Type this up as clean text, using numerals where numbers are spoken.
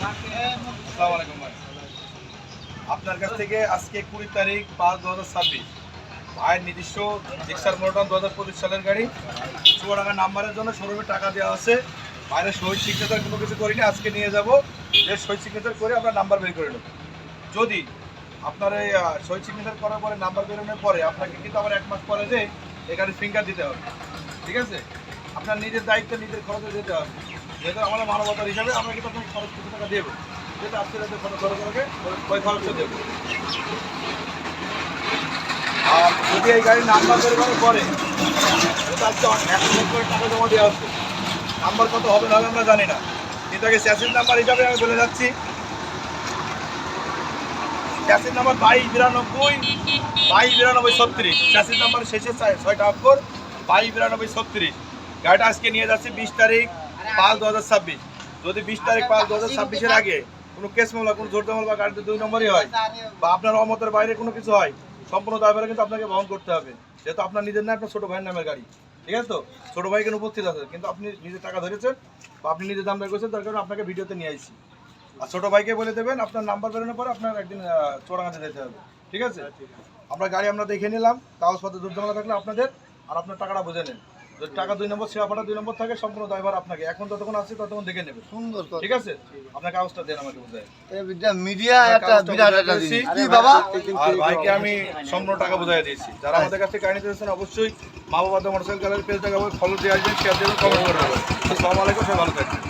আসসালামু আলাইকুম ভাই। আপনার কাছ থেকে আজকে 20 তারিখ 5/2026 ভাইয়ের নিজস্ব জিক্সার মডেল 2025 সালের গাড়ি চুয়াডাঙ্গা নাম্বারের জন্য শোরুমে টাকা দেওয়া আছে। বাইরের সই সিগনেচার কোনো কিছু করিনি, আজকে নিয়ে যাব। যে সই সিগনেচার করে আমরা নাম্বার বের করে নেব। যদি আপনার এই সই সিগনেচার করার পরে নাম্বার বেরোনোর পরে আপনাকে কিন্তু আবার 1 মাস পরে যে এখানে ফিঙ্গার দিতে হবে, ঠিক আছে? আপনার নিজের দায়িত্ব নিজের খরচে দিতে হবে। যেহেতু আমাদের মানবতার হিসাবে আমরা কিন্তু আপনাকে খরচ কিছু টাকা দেবো, যেটা আজকে রাতে খরচ করে ওই খরচটা দেবো। আর যদি এই গাড়ির নাম্বার বের করার পরে ওটা আজকে 1 লাখ করে টাকা জমা দেওয়া হচ্ছে, নাম্বার কত হবে না হবে আমরা জানি না, কিন্তু আগে চ্যাসিস নাম্বার হিসাবে আমি বলে যাচ্ছি। চ্যাসিস নাম্বার 2292-2292-36, চ্যাসিস নাম্বার শেষে 6টা অক্ষর 2292-36। গাড়িটা আজকে নিয়ে যাচ্ছি 20 তারিখ 5/2026। যদি 20 তারিখ 5/2026-এর আগে কোনো কেস মামলা, কোনো জোর মামলা বা গাড়িতে 2 নম্বরই হয় বা আপনার অমতের বাইরে কোনো কিছু হয়, সম্পূর্ণ দায়ভার কিন্তু আপনাকে বহন করতে হবে। যেহেতু আপনার নিজের না, আপনার ছোটো ভাইয়ের নামের গাড়ি, ঠিক আছে? তো ছোটো ভাই এখানে উপস্থিত আছে, কিন্তু আপনি নিজে টাকা ধরেছেন বা আপনি নিজে দাম বের করেছেন, তার কারণে আপনাকে ভিডিওতে নিয়ে আসছি। আর ছোটো ভাইকে বলে দেবেন আপনার নাম্বার বেরোনোর পরে আপনার একদিন চুয়াডাঙ্গাতে যেতে হবে, ঠিক আছে? আমরা গাড়ি আমরা দেখে নিলাম, কাগজপত্র দুর্দামলা থাকলে আপনাদের, আর আপনার টাকাটা বুঝে নেন। যদি টাকা 2 নম্বর সেবা পাঠা 2 নম্বর থাকে, সম্পূর্ণ দায়ভার আপনাকে। এখন যতক্ষণ আসছে ততক্ষণ দেখে নেবে, সুন্দর ঠিক আছে? আপনার কাগজটা দেন আমাকে বুঝায়। মিডিয়া একটা বিরাট একটা জিনিস কি বাবা। আর ভাইকে আমি সম্পূর্ণ টাকা বুঝাই দিয়েছি। যারা আমাদের কাছ থেকে গাড়ি নিতে চাচ্ছেন অবশ্যই মা বাবা মোটরসাইকেল গ্যালারি পেজটাকে ফলো দিয়ে আসবেন, শেয়ার দেবেন, কমেন্ট করে দেবেন। আসসালামু আলাইকুম, সবাই ভালো থাকবেন।